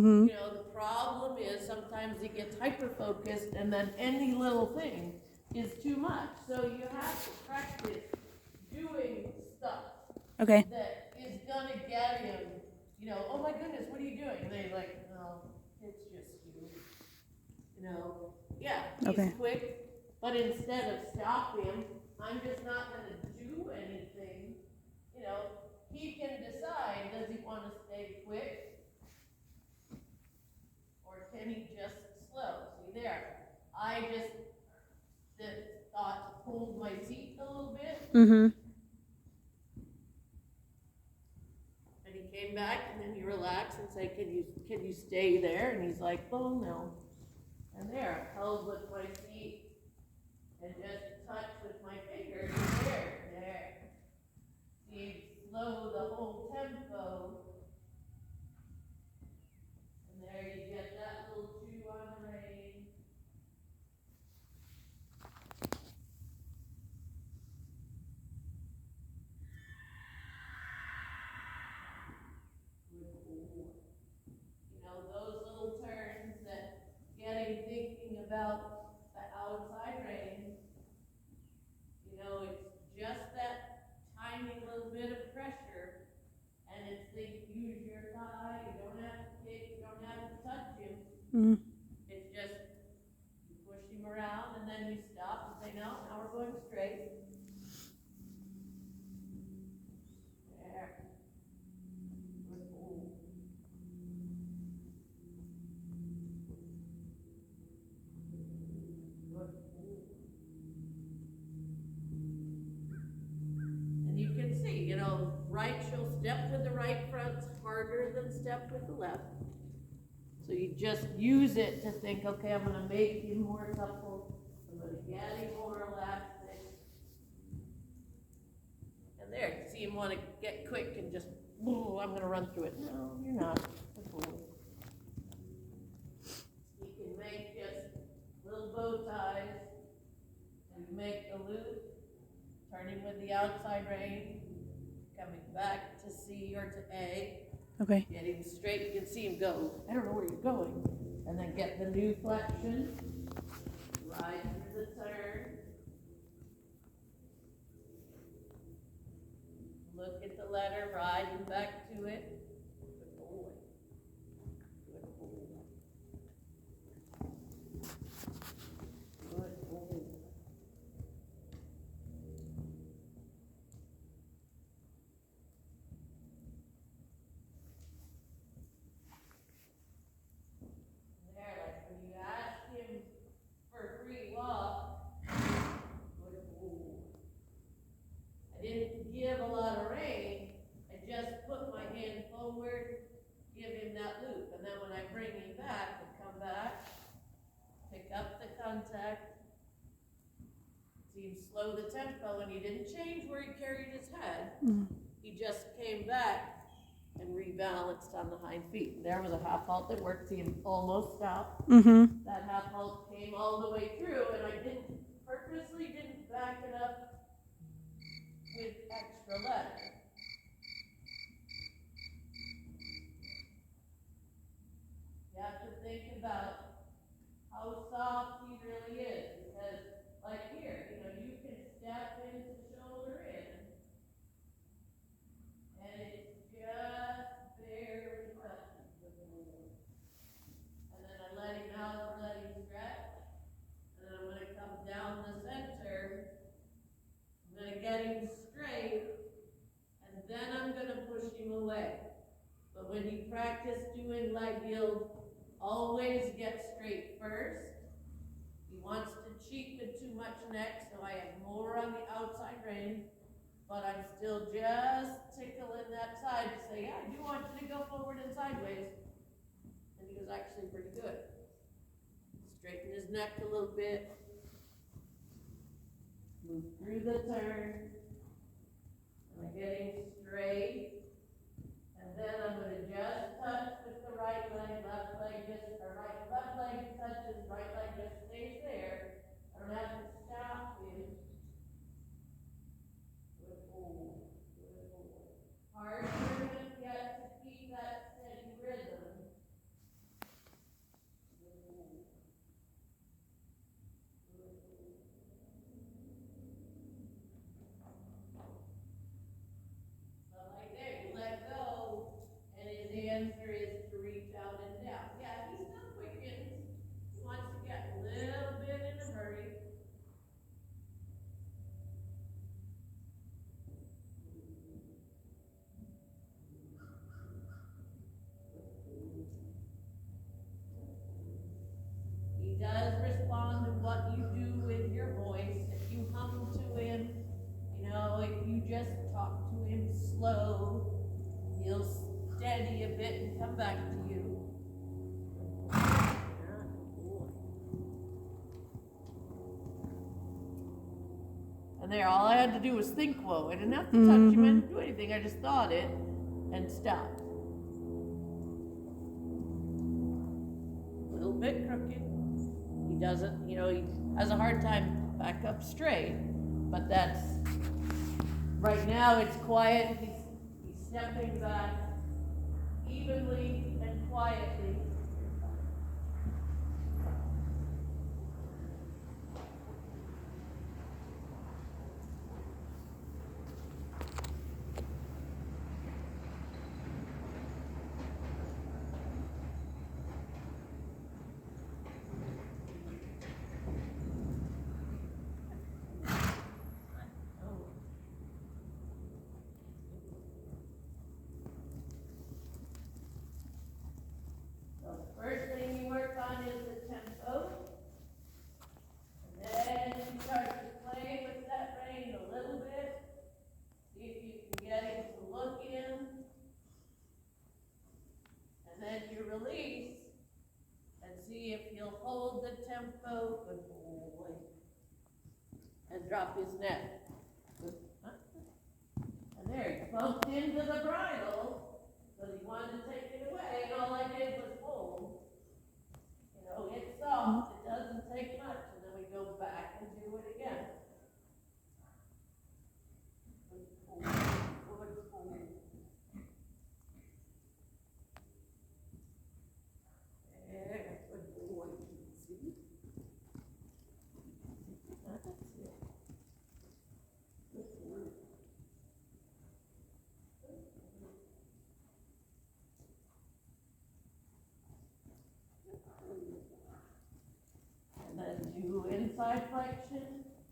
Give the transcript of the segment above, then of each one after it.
You know, the problem is sometimes he gets hyper-focused and then any little thing is too much. So you have to practice doing stuff that is gonna get him, you know, oh my goodness, what are you doing? And they're like, no, it's just you. You know, yeah, he's quick, but instead of stopping him, I'm just not gonna do anything. You know, he can decide, does he wanna stay quick? Or can he just slow? See there, I just thought to hold my seat a little bit. And he came back and then he relaxed and said, can you stay there? And he's like, oh no. And there, held with my feet and just touched with my fingers. There. See, slow the whole tempo. And there you get that little chew on the rein. You know, those little turns that get him thinking about the outside rein. You know, it's just that tiny little bit of pressure, and it's use your thigh, you don't have to kick, you don't have to touch him. It's just, you push him around, and then you stop and say, no, now we're going straight. There. Good boy. And you can see, you know, right, she'll step with the right front's harder than step with the left. So you just use it to think, okay, I'm going to make him more supple. I'm going to get him more elastic. And there, you see him want to get quick and just, ooh, I'm going to run through it. No, you're not. You can make just little bow ties and make a loop, turning with the outside rein, coming back to C or to A. Okay. Get him straight, you can see him go, I don't know where you're going. And then get the new flexion, ride through the turn. Look at the letter, ride him back to it. Good boy. Good boy. Good boy. Give a lot of rein, I just put my hand forward, give him that loop, and then when I bring him back, I come back, pick up the contact, see him slow the tempo, and he didn't change where he carried his head, he just came back and rebalanced on the hind feet. There was a half halt that worked, see him almost stop. That half halt came all the way through, and I purposely didn't back it up with extra letter. You have to think about how soft he really is, because like here, you know, you can step into shoulder in, and it's just barely touching the board. And then I let him out, let him stretch, and then I'm going to come down the center. I'm going to get him straight, and then I'm going to push him away. But when you practice doing leg yield, always get straight first. He wants to cheapen too much next, so I have more on the outside rein, but I'm still just tickling that side to say, yeah, I do want you to go forward and sideways. And he was actually pretty good. Straighten his neck a little bit. Move through the turn. I'm getting straight. And then I'm going to just touch with the right leg, left leg just, or left leg touches, right leg just stays there. I don't have to stop him. Good boy. Good boy. Hard for him to get to keep that steady rhythm. is to reach out and down. Yeah, he still quickens. He wants to get a little bit in a hurry. He does respond to what you do with your voice. If you hum to him, you know, if you just talk to him slow, he'll steady a bit and come back to you. And there, all I had to do was think, whoa. I didn't have to touch him, I didn't do anything. I just thought it and stopped. A little bit crooked. He doesn't, you know, he has a hard time back up straight. But that's, right now it's quiet. He's stepping back evenly and quietly. First thing you work on is the tempo. And then you start to play with that rein a little bit. See if you can get him to look in. And then you release and see if he'll hold the tempo. Good boy. And drop his neck. Good. And there, he bumped into the bridle, but he wanted to take it away, and all I did was hold. You know, it's soft, it doesn't take much, and then we go back and do it again. Good pull, good pull. There, good boy, see? That's it. Good boy. And then do inside flexion.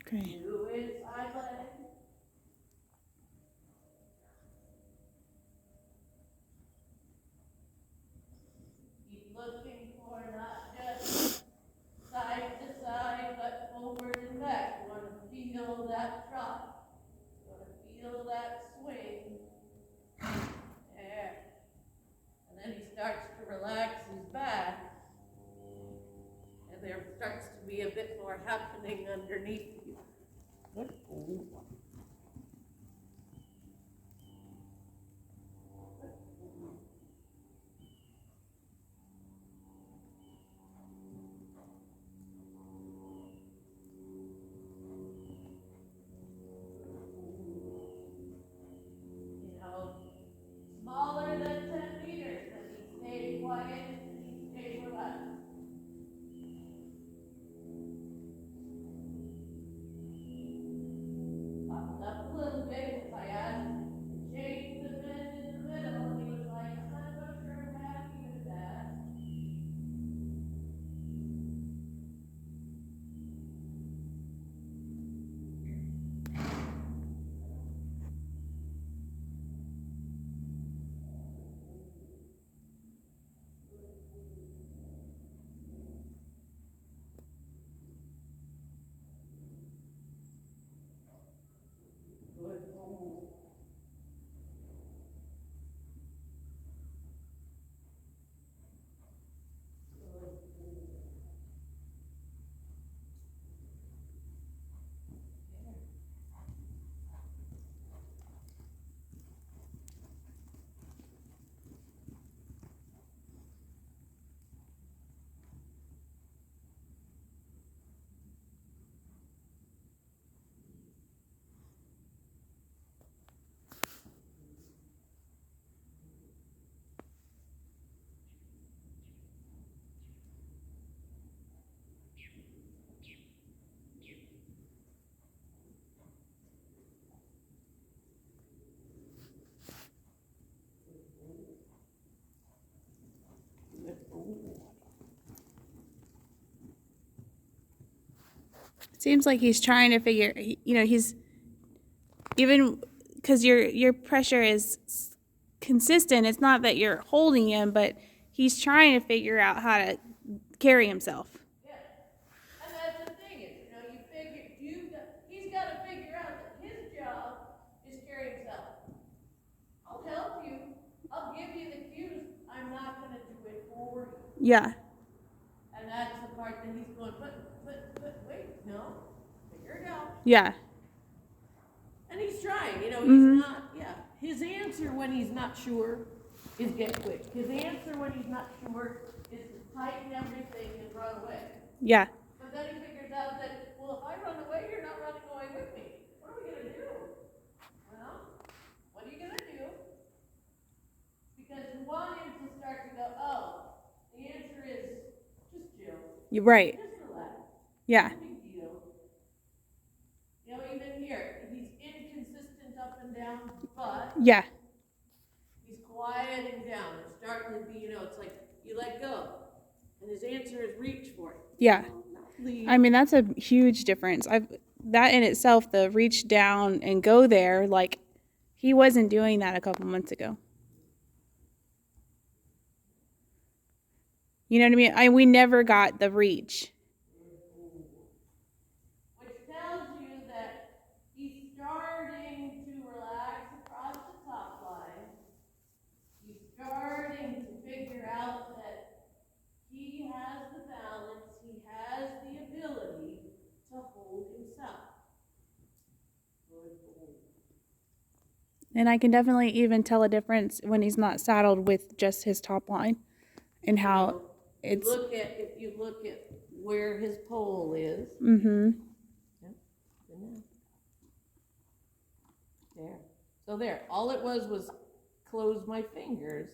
Okay. Do inside leg. Keep looking for not just side to side, but forward and back. You want to feel that trot. You want to feel that swing. There. And then he starts to relax his back. And there starts to be a bit more happening underneath you. Good. You know, smaller than 10 meters, and he stayed quiet and he stayed relaxed. It seems like he's trying to figure, he's even, because your pressure is consistent. It's not that you're holding him, but he's trying to figure out how to carry himself. Yeah. And that's the thing is, he's got to figure out that his job is carry himself. I'll help you. I'll give you the cues. I'm not going to do it for you. Yeah. And that's the part that he's going, but wait, no, figure it out. Yeah. And he's trying, he's not, his answer when he's not sure is get quick. His answer when he's not sure is to tighten everything and run away. Yeah. But then he figures out that, well, if I run away, you're not running away with me. What are we going to do? Well, what are you going to do? Because you want him to start to go, oh, the answer is just chill. You're right. Just relax. Yeah. No big deal. Even here, he's inconsistent up and down, but Yeah. he's quieting down. It's starting to be, it's like you let go. And his answer is reach for it. Yeah. Leave. I mean, that's a huge difference. That in itself, the reach down and go there, like, he wasn't doing that a couple months ago. You know what I mean? We never got the reach. Which tells you that he's starting to relax across the top line. He's starting to figure out that he has the balance, he has the ability to hold himself. And I can definitely even tell a difference when he's not saddled with just his top line and how it's... If you look at where his pole is. Mm-hmm. Yep. There. So there. All it was close my fingers.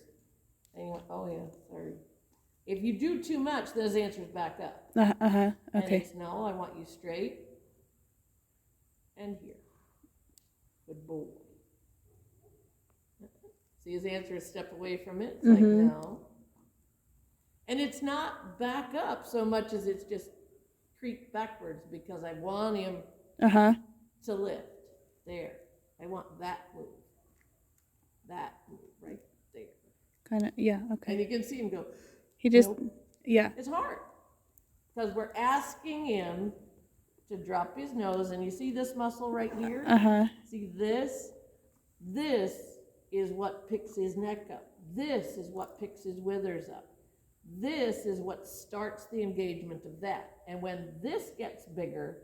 And you went, oh yeah, sorry. If you do too much, those answers back up. Okay. And it's no, I want you straight. And here. Good boy. See, his answer is step away from it. It's like, no. And it's not back up so much as it's just creep backwards because I want him to lift. There. I want that move. That move right there. Kind of, yeah, okay. And you can see him go. He just, nope. Yeah. It's hard because we're asking him to drop his nose. And you see this muscle right here? See this? This is what picks his neck up. This is what picks his withers up. This is what starts the engagement of that. And when this gets bigger,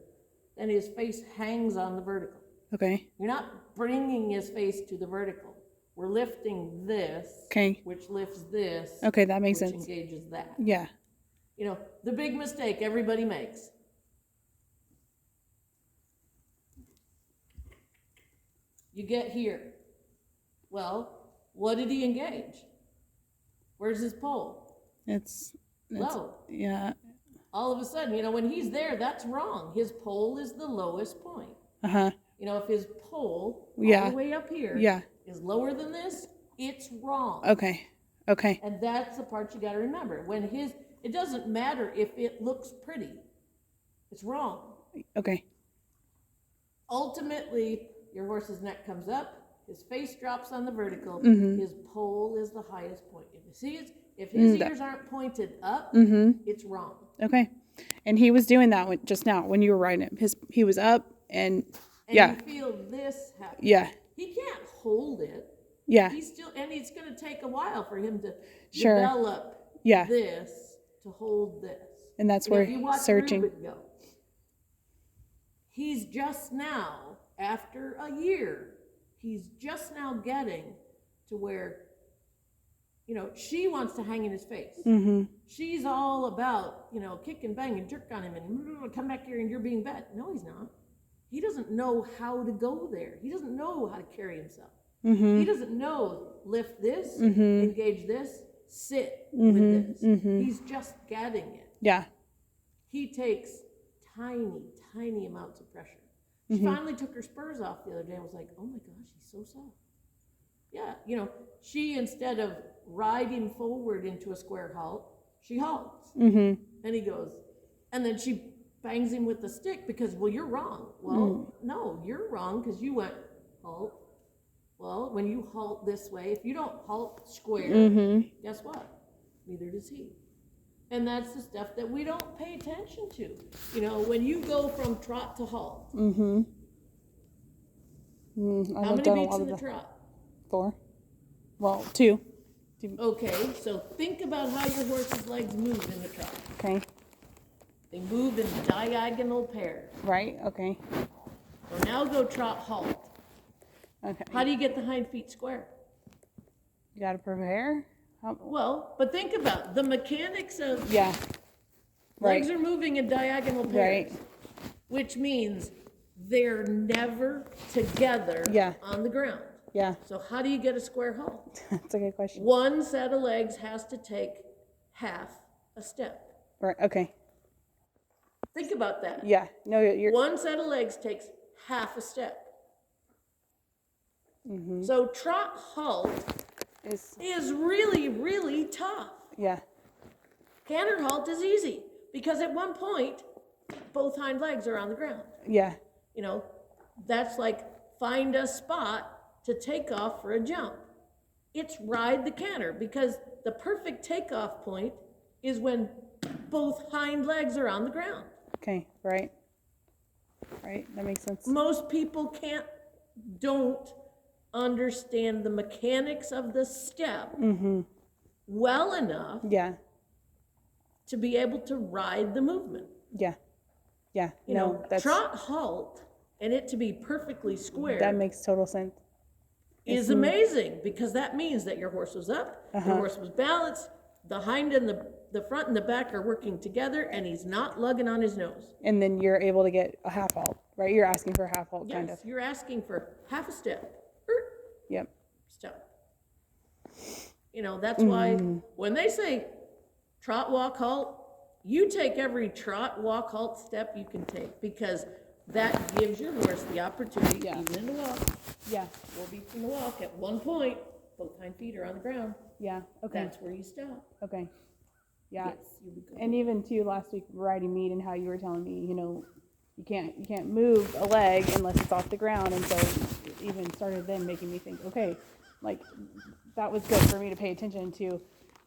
then his face hangs on the vertical. Okay. You're not bringing his face to the vertical. We're lifting this, which lifts this. Okay, that makes which sense. Engages that. Yeah. The big mistake everybody makes. You get here. Well, what did he engage? Where's his pole? It's low. Yeah. All of a sudden, when he's there, that's wrong. His pole is the lowest point. If his pole all the way up here is lower than this, it's wrong. Okay. And that's the part you got to remember. It doesn't matter if it looks pretty. It's wrong. Okay. Ultimately, your horse's neck comes up, his face drops on the vertical, his pole is the highest point. If his ears aren't pointed up, it's wrong. Okay. And he was doing that just now when you were riding him. He was up and you feel this happen. Yeah. He can't hold it. Yeah. He's going to take a while for him to develop this to hold this. And that's where he's searching. Go. He's just now, after a year, he's just now getting to where, she wants to hang in his face. She's all about, kick and bang and jerk on him and come back here and you're being bad. No, he's not. He doesn't know how to go there. He doesn't know how to carry himself. He doesn't know lift this, engage this, sit with this. He's just getting it. Yeah. He takes tiny amounts of pressure. She finally took her spurs off the other day and was like, oh my gosh, he's so soft. Yeah, she, instead of riding forward into a square halt, she halts. And he goes, and then she bangs him with the stick because, well, you're wrong. Well, no, you're wrong because you went halt. Well, when you halt this way, if you don't halt square, guess what? Neither does he. And that's the stuff that we don't pay attention to. You know, when you go from trot to halt, how many beats in the trot? 4. Well, 2. Okay, so think about how your horse's legs move in the trot. Okay. They move in diagonal pairs. Right. Okay. So now go trot halt. Okay. How do you get the hind feet square? You got to prepare. Well, but think about the mechanics of Yeah. Right. legs are moving in diagonal pairs, Right. which means they're never together Yeah. on the ground. Yeah. So how do you get a square halt? That's a good question. One set of legs has to take half a step. Right. Okay. Think about that. Yeah. No, you're. One set of legs takes half a step. So trot halt is really, really tough. Yeah. Canter halt is easy because at one point, both hind legs are on the ground. Yeah. You know, that's like find a spot to take off for a jump. It's ride the canter because the perfect takeoff point is when both hind legs are on the ground. Okay. Right. Right. That makes sense. Most people don't understand the mechanics of the step well enough Yeah. to be able to ride the movement. Yeah. Yeah. You know, trot halt and it to be perfectly square. That makes total sense. Is amazing because that means that your horse was up, your horse was balanced, the hind and the front and the back are working together, and he's not lugging on his nose. And then you're able to get a half halt, right? You're asking for a half halt, kind of. Yes, you're asking for half a step. Yep. Step. You know, that's why when they say trot, walk, halt, you take every trot, walk, halt step you can take because that gives your horse the opportunity, even in the walk, Yeah. 4 beats in the walk, at one point, both hind feet are on the ground. Yeah. Okay. That's where you stop. Okay. Yeah. Yes, you would go. And even too last week riding meet and how you were telling me, you know, you can't move a leg unless it's off the ground, and so it even started then making me think, okay, like that was good for me to pay attention to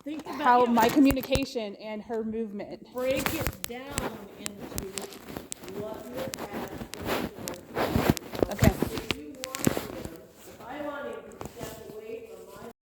Think about how my communication and her movement. break it down into what